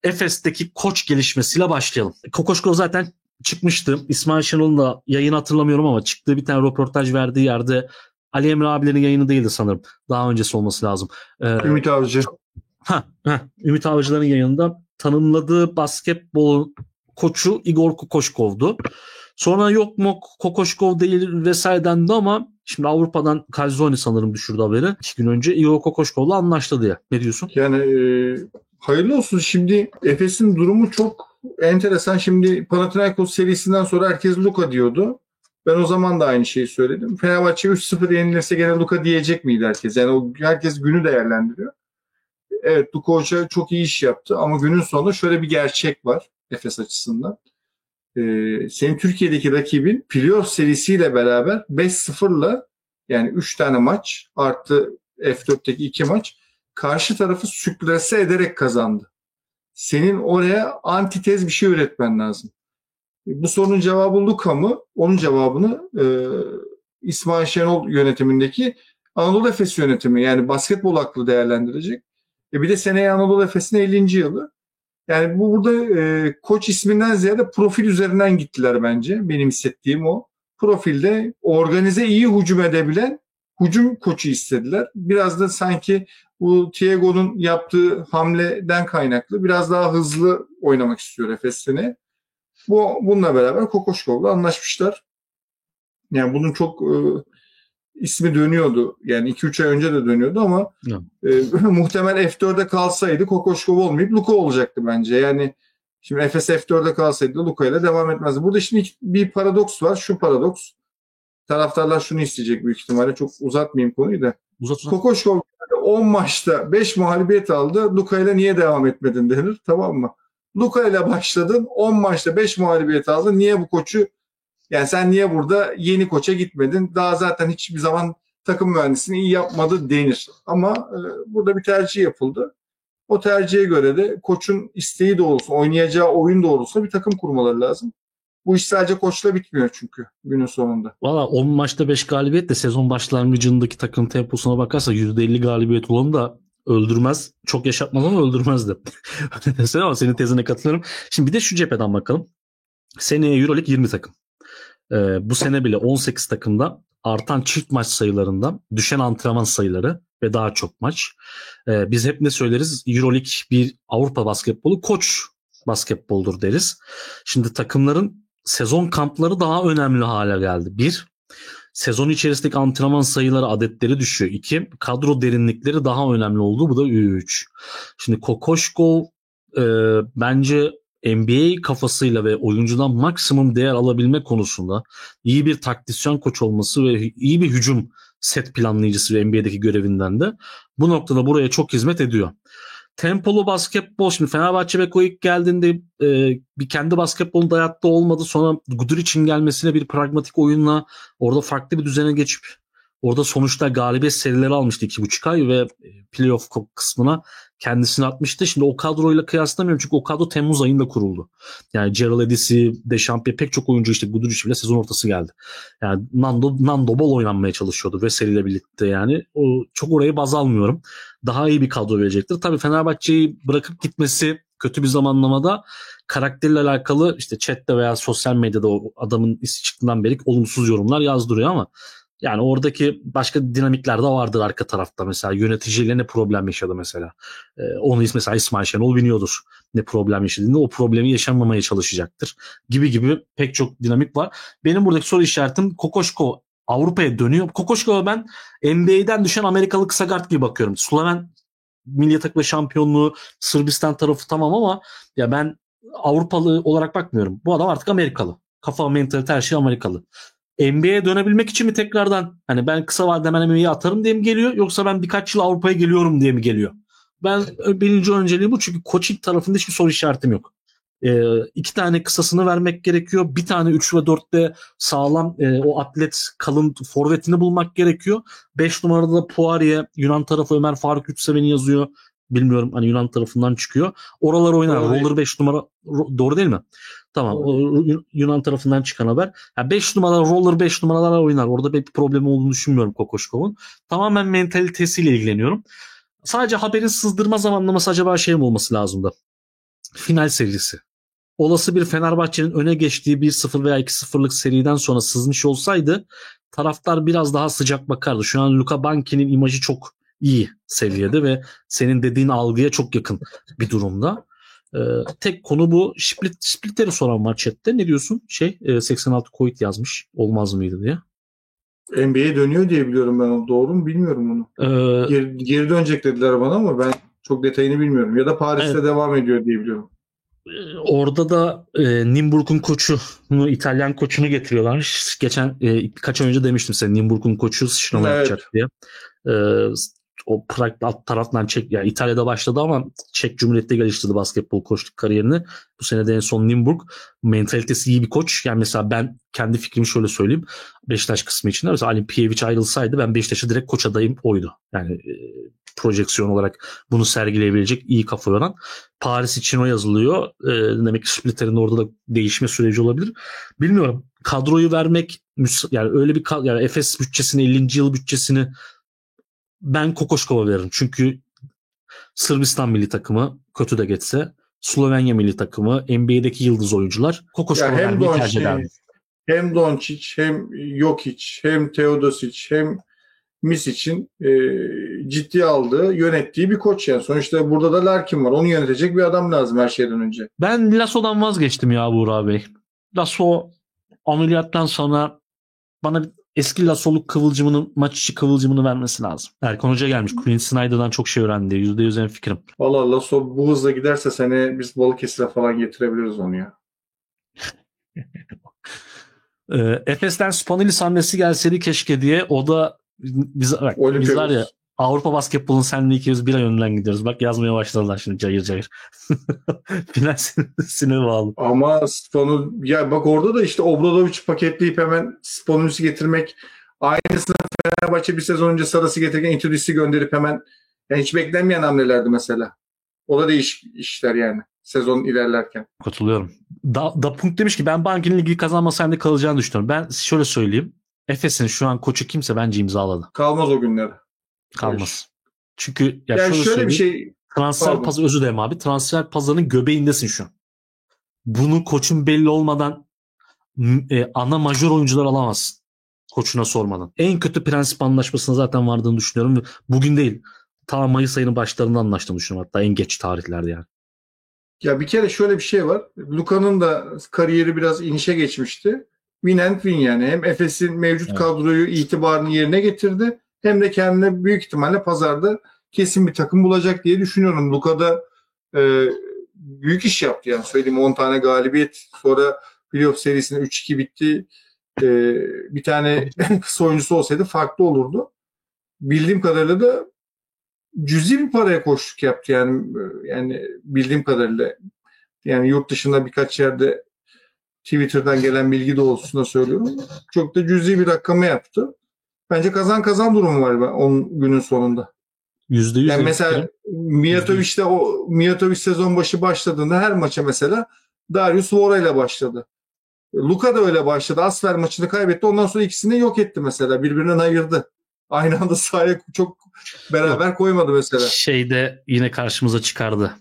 Efes'teki koç gelişmesiyle başlayalım. Kokoşkov zaten çıkmıştı. İsmail Şenol'un da yayını hatırlamıyorum ama çıktığı bir tane röportaj verdiği yerde Ali Emre abilerin yayını değildi sanırım. Daha öncesi olması lazım. Ümit Avcı. Ümit Avcıların yayınında tanımladığı basketbol koçu Igor Kokoşkov'du. Sonra yok mu Kokoşkov değil vesaire dendi ama şimdi Avrupa'dan Calzoni sanırım düşürdü haberi. 2 gün önce Igor Kokoşkov'la anlaştı diye. Ne diyorsun? Yani hayırlı olsun. Şimdi Efes'in durumu çok enteresan. Şimdi Panathinaikos serisinden sonra herkes Luka diyordu. Ben o zaman da aynı şeyi söyledim. Fenerbahçe 3-0 yenilirse gene Luka diyecek miydi herkes? Yani herkes günü değerlendiriyor. Evet, Luka Hoca çok iyi iş yaptı ama günün sonunda şöyle bir gerçek var Efes açısından. Senin Türkiye'deki rakibin playoff serisiyle beraber 5-0'la yani 3 tane maç artı F4'teki 2 maç karşı tarafı sürklase ederek kazandı. Senin oraya antitez bir şey üretmen lazım. Bu sorunun cevabı Luka mı? Onun cevabını İsmail Şenol yönetimindeki Anadolu Efes yönetimi yani basketbol aklı değerlendirecek. Bir de seneye Anadolu Efes'in 50. yılı. Yani bu burada koç isminden ziyade profil üzerinden gittiler bence. Benim hissettiğim o. Profilde organize iyi hücum edebilen hücum koçu istediler. Biraz da sanki bu Thiego'nun yaptığı hamleden kaynaklı biraz daha hızlı oynamak istiyor Efes seneye. Bununla beraber Kokoşkov'la anlaşmışlar. Yani bunun çok ismi dönüyordu. Yani 2-3 ay önce de dönüyordu ama muhtemel F4'e kalsaydı Kokoşkov olmayıp Luka olacaktı bence. Yani şimdi Efes F4'e kalsaydı Luka ile devam etmezdi. Burada şimdi bir paradoks var. Şu paradoks. Taraftarlar şunu isteyecek büyük ihtimalle. Çok uzatmayayım konuyu da. Uzat. Kokoşkov 10 maçta 5 mağlubiyet aldı. Luka ile niye devam etmedin denir. Tamam mı? Luka ile başladın. 10 maçta 5 mağlubiyet aldın. Niye bu koçu yani sen niye burada yeni koça gitmedin? Daha zaten hiçbir zaman takım mühendisliğini iyi yapmadı denir. Ama burada bir tercih yapıldı. O tercihe göre de koçun isteği doğrultusunda, oynayacağı oyun doğrultusunda bir takım kurmaları lazım. Bu iş sadece koçla bitmiyor çünkü günün sonunda. Valla 10 maçta 5 galibiyet de sezon başlangıcındaki takım temposuna bakarsa %50 galibiyet olanı da öldürmez. Çok yaşatmaz ama öldürmez de. Ama senin tezine katılıyorum. Şimdi bir de şu cepheden bakalım. Seneye EuroLeague 20 takım. Bu sene bile 18 takımda artan çift maç sayılarından düşen antrenman sayıları ve daha çok maç. Biz hep ne söyleriz? EuroLeague bir Avrupa basketbolu koç basketboldur deriz. Şimdi takımların sezon kampları daha önemli hale geldi. 1. Sezon içerisindeki antrenman sayıları, adetleri düşüyor. 2. Kadro derinlikleri daha önemli oldu. Bu da 3. Şimdi Kokoşkov bence NBA kafasıyla ve oyuncudan maksimum değer alabilme konusunda iyi bir taktisyen koç olması ve iyi bir hücum set planlayıcısı ve NBA'deki görevinden de bu noktada buraya çok hizmet ediyor. Tempolu basketbol, şimdi Fenerbahçe Beko ilk geldiğinde bir kendi basketbolun dayatta olmadı. Sonra Guduric'in gelmesiyle bir pragmatik oyunla orada farklı bir düzene geçip orada sonuçta galibiyet serileri almıştı 2,5 ay ve playoff kısmına kendisini atmıştı. Şimdi o kadroyla kıyaslamıyorum çünkü o kadro Temmuz ayında kuruldu. Yani Gerald Edis'i, Dechamps'e pek çok oyuncu işte Guduric bile sezon ortası geldi. Yani Nando bol oynanmaya çalışıyordu ve seriyle birlikte yani. Çok orayı baz almıyorum. Daha iyi bir kadro verecektir. Tabii Fenerbahçe'yi bırakıp gitmesi kötü bir zamanlamada karakteriyle alakalı işte chatte veya sosyal medyada o adamın ismi çıktığından beri olumsuz yorumlar yazdırıyor ama yani oradaki başka dinamikler de vardır arka tarafta. Mesela yöneticiyle ne problem yaşadı mesela. Onu mesela İsmail Şenol biliyordur. Ne problem yaşadığında o problemi yaşanmamaya çalışacaktır. Gibi pek çok dinamik var. Benim buradaki soru işaretim Kokoşkov Avrupa'ya dönüyor. Kokoşkov'a ben NBA'den düşen Amerikalı kısa guard gibi bakıyorum. Slaven milli takımı şampiyonluğu Sırbistan tarafı tamam ama ya ben Avrupalı olarak bakmıyorum. Bu adam artık Amerikalı. Kafa, mentalite her şey Amerikalı. NBA'ye dönebilmek için mi tekrardan hani ben kısa vadede hemen NBA'ye atarım diye mi geliyor yoksa ben birkaç yıl Avrupa'ya geliyorum diye mi geliyor? Ben birinci önceliğim bu çünkü coaching tarafında hiçbir soru işaretim yok. 2 tane kısasını vermek gerekiyor. Bir tane 3 ve 4'te sağlam o atlet kalın forvetini bulmak gerekiyor. 5 numarada da Poirier, Yunan tarafı Ömer Faruk Üçseven'i yazıyor. Bilmiyorum hani Yunan tarafından çıkıyor. Oralar oynar. Roller 5 numara doğru değil mi? Tamam. Yunan tarafından çıkan haber. 5 numara roller 5 numaralarla oynar. Orada bir problemi olduğunu düşünmüyorum Kokoşkov'un. Tamamen mentalitesiyle ilgileniyorum. Sadece haberin sızdırma zamanlaması acaba şey mi olması lazımdı? Final serisi. Olası bir Fenerbahçe'nin öne geçtiği 1-0 veya 2-0'lık seriden sonra sızmış olsaydı taraftar biraz daha sıcak bakardı. Şu an Luka Banki'nin imajı çok iyi seviyede ve senin dediğin algıya çok yakın bir durumda. Tek konu bu. Splitter'i soran var chatte. Ne diyorsun? 86 Koit yazmış. Olmaz mıydı diye. NBA'ye dönüyor diye biliyorum ben onu. Doğru mu bilmiyorum onu. Geri dönecek dediler bana ama ben çok detayını bilmiyorum. Ya da Paris'te Evet. devam ediyor diye biliyorum. Orada da Nimburg'un koçunu, İtalyan koçunu getiriyorlar. Geçen birkaç ay önce demiştim size Nimburg'un koçu sıçrama yapacak diye. O Prag alt taraftan yani İtalya'da başladı ama Çek Cumhuriyeti'de geliştirdi basketbol koçluk kariyerini. Bu sene de en son Nimburg. Mentalitesi iyi bir koç. Yani mesela ben kendi fikrimi şöyle söyleyeyim. Beşiktaş kısmı için de mesela Ali Piyeviç ayrılsaydı ben Beşiktaş'a direkt koç adayım oydu. Yani projeksiyon olarak bunu sergileyebilecek iyi kafa yoran. Paris için o yazılıyor. Demek ki Splitter'in orada da değişme süreci olabilir. Bilmiyorum. Kadroyu vermek yani öyle bir yani Efes bütçesini 50. yıl bütçesini ben Kokoşkov'a veririm. Çünkü Sırbistan milli takımı kötü de geçse Slovenya milli takımı NBA'deki yıldız oyuncular Kokoşkov'a vermeyi tercih ederdim. Hem Doncic hem Jokic hem Teodosic hem Misic'in ciddiye aldığı, yönettiği bir koç yani. Sonuçta burada da Larkin var. Onu yönetecek bir adam lazım her şeyden önce. Ben Lasso'dan vazgeçtim ya Buğra Bey. Lasso ameliyattan sonra bana eski Lasso'luk kıvılcımını, maç içi kıvılcımını vermesi lazım. Erkan Hoca gelmiş. Quinn Snyder'dan çok şey öğrendi. %100 fikrim. Valla Lasso bu hızla giderse seni biz Balıkesir'e falan getirebiliriz onu ya. Efes'ten Spanilis hamlesi gelseydi keşke diye. O da biz var ya Avrupa basketbolun seninle 201 ay önden gidiyoruz. Bak yazmaya başladılar şimdi cayır cayır. Final sinir bağlı. Ama ya bak orada da işte Obradovic paketleyip hemen Spanulis'i getirmek, aynısını Fenerbahçe bir sezon önce Saras'ı getirirken Intudis'i gönderip hemen yani hiç beklenmeyen hamlelerdi mesela. O da değişik işler yani sezon ilerlerken. Katılıyorum. Da Punk demiş ki ben Banki'nin ligi kazanmasaydı da kalacağını düşünüyorum. Ben şöyle söyleyeyim. Efes'in şu an koçu kimse bence imzaladı. Kalmaz o günlere. Kalmaz. Çünkü yani şöyle bir şey transfer pazarı özür dilerim abi. Transfer pazarının göbeğindesin şu an. Bunun koçun belli olmadan ana majör oyuncular alamazsın. Koçuna sormadan. En kötü prensip anlaşmasına zaten vardığını düşünüyorum. Bugün değil. Ta Mayıs ayının başlarında anlaştığını düşünüyorum. Hatta en geç tarihlerde yani. Ya bir kere şöyle bir şey var. Luka'nın da kariyeri biraz inişe geçmişti. Win and win yani. Hem Efes'in mevcut kadroyu itibarını yerine getirdi. Hem de kendine büyük ihtimalle pazarda kesin bir takım bulacak diye düşünüyorum. Luka da büyük iş yaptı yani. Söyleyeyim 10 tane galibiyet. Sonra playoff serisinde 3-2 bitti. Bir tane kısa oyuncusu olsaydı farklı olurdu. Bildiğim kadarıyla da cüzi bir paraya koştuk yaptı yani bildiğim kadarıyla yani yurt dışında birkaç yerde Twitter'dan gelen bilgi doğrultusunda söylüyorum. Çok da cüzi bir rakama yaptı. Bence kazan durumu var 10 günün sonunda. %100. Yani mesela Mijatovic sezon başı başladığında her maça mesela Darius Vora ile başladı. Luka da öyle başladı. Asfer maçını kaybetti. Ondan sonra ikisini yok etti mesela. Birbirinden ayırdı. Aynı anda sahaya çok beraber koymadı mesela. Şeyde yine karşımıza çıkardı.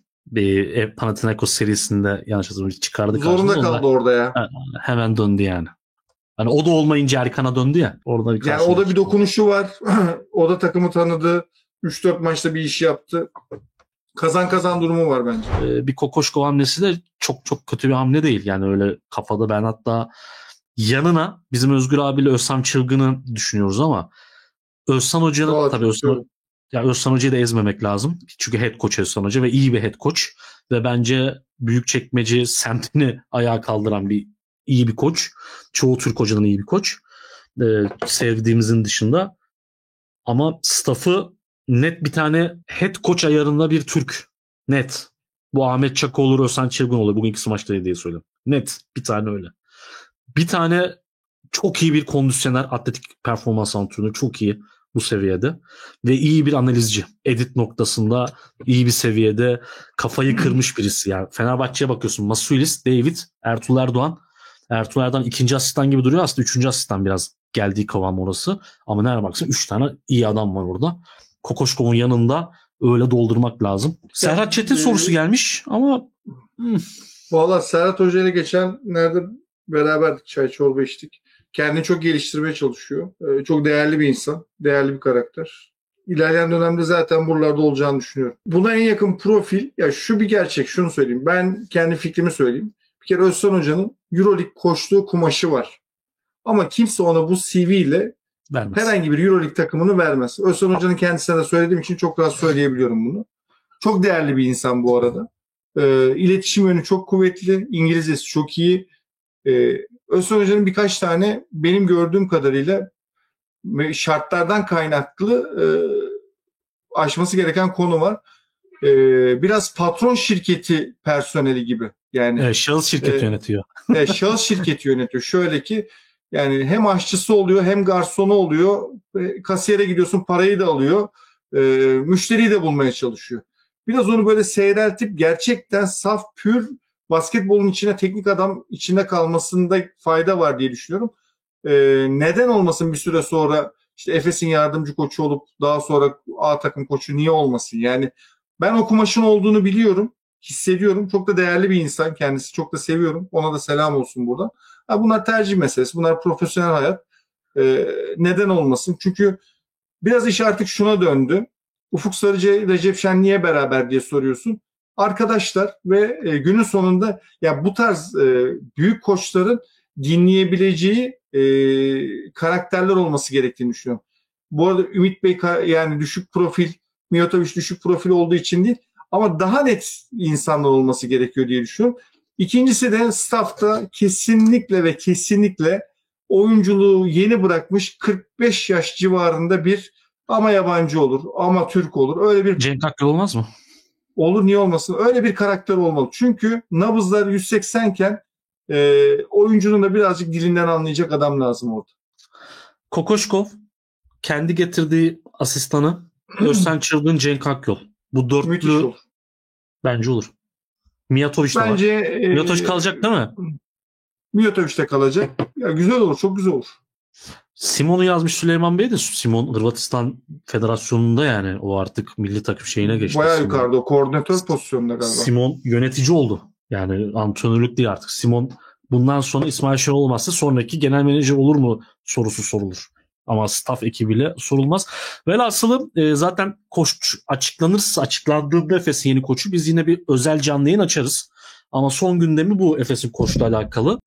Panathinaikos serisinde yanlış hatırlamıyorum çıkardı. Zorunda kaldı orada ya. Hemen döndü yani. Hani o da olmayınca Erkan'a döndü ya. Orada bir yani o da bir dokunuşu var. O da takımı tanıdı. 3-4 maçta bir iş yaptı. Kazan durumu var bence. Bir Kokoşkov hamlesi de çok çok kötü bir hamle değil. Yani öyle kafada ben hatta yanına bizim Özgür abiyle Özhan Çılgın'ı düşünüyoruz ama Özhan Hoca'nın tabii Özhan Hoca'yı da ezmemek lazım. Çünkü head coach Özhan Hoca ve iyi bir head coach ve bence Büyükçekmece semtini ayağa kaldıran iyi bir koç. Çoğu Türk hocanın iyi bir koç. Sevdiğimizin dışında. Ama staff'ı net bir tane head coach ayarında bir Türk. Net. Bu Ahmet Çaka olur, Özhan Çılgın olur. Bugün ikisi maçta diye söylüyorum. Net. Bir tane öyle. Bir tane çok iyi bir kondisyoner atletik performans antrenörü. Çok iyi bu seviyede. Ve iyi bir analizci. Edit noktasında iyi bir seviyede kafayı kırmış birisi. Yani Fenerbahçe'ye bakıyorsun. Masuilis, David, Ertuğrul Erdoğan. Ertuğrul Erdoğan ikinci asistan gibi duruyor. Aslında üçüncü asistan biraz geldiği kıvam orası. Ama nereye baksın 3 tane iyi adam var orada. Kokoşkov'un yanında öyle doldurmak lazım. Serhat Çetin sorusu gelmiş ama Valla Serhat Hoca ile geçenlerde beraber çay çorba içtik. Kendini çok geliştirmeye çalışıyor. Çok değerli bir insan. Değerli bir karakter. İlerleyen dönemde zaten buralarda olacağını düşünüyorum. Buna en yakın profil, ya şu bir gerçek, şunu söyleyeyim. Ben kendi fikrimi söyleyeyim. Bir kere Özcan Hoca'nın Euroleague koçluğu kumaşı var. Ama kimse ona bu CV ile vermez. herhangi bir Euroleague takımını vermez. Özcan Hoca'nın kendisine de söylediğim için çok rahat söyleyebiliyorum bunu. Çok değerli bir insan bu arada. İletişim yönü çok kuvvetli. İngilizcesi çok iyi. Özcan Hoca'nın birkaç tane benim gördüğüm kadarıyla şartlardan kaynaklı aşması gereken konu var. Biraz patron şirketi personeli gibi. Yani şahıs şirket yönetiyor. Şahıs şirketi yönetiyor. Şöyle ki yani hem aşçısı oluyor hem garsonu oluyor. Kasiyere gidiyorsun, parayı da alıyor. Müşteriyi de bulmaya çalışıyor. Biraz onu böyle seyreltip gerçekten saf pür basketbolun içine teknik adam içinde kalmasında fayda var diye düşünüyorum. Neden olmasın bir süre sonra işte Efes'in yardımcı koçu olup daha sonra A takım koçu niye olmasın? Yani ben o kumaşın olduğunu biliyorum, hissediyorum. Çok da değerli bir insan kendisi. Çok da seviyorum. Ona da selam olsun buradan. Bunlar tercih meselesi. Bunlar profesyonel hayat. Neden olmasın? Çünkü biraz iş artık şuna döndü. Ufuk Sarıcı, Recep Şen niye beraber diye soruyorsun. Arkadaşlar ve günün sonunda ya bu tarz büyük koçların dinleyebileceği karakterler olması gerektiğini düşünüyorum. Bu arada Ümit Bey yani düşük profil, Mijatović düşük profil olduğu için değil ama daha net insanlar olması gerekiyor diye düşünüyorum. İkincisi de staff'ta kesinlikle ve kesinlikle oyunculuğu yeni bırakmış 45 yaş civarında bir ama yabancı olur, ama Türk olur. Öyle bir Cenk Akyol olmaz mı? Olur, niye olmasın? Öyle bir karakter olmalı. Çünkü nabızlar 180 iken oyuncunun da birazcık dilinden anlayacak adam lazım orada. Kokoşkov kendi getirdiği asistanı Özcan Çılgın, Cenk Akyol. Bu dörtlü bence olur. Mijatović da bence, var. Mijatović kalacak değil mi? Mijatović de kalacak. Ya güzel olur, çok güzel olur. Simon'u yazmış Süleyman Bey de. Simon Hırvatistan Federasyonu'nda, yani o artık milli takım şeyine geçti. Bayağı Simon. yukarıda, o koordinatör pozisyonunda galiba. Simon yönetici oldu. Yani antrenörlük değil artık. Simon bundan sonra İsmail Şenol olmazsa sonraki genel menajer olur mu sorusu sorulur. Ama staff ekibiyle sorulmaz. Velhasılı zaten koç açıklanırsa, açıklandığında Efes'in yeni koçu biz yine bir özel canlı yayın açarız. Ama son gündemi bu Efes'in koçla alakalı.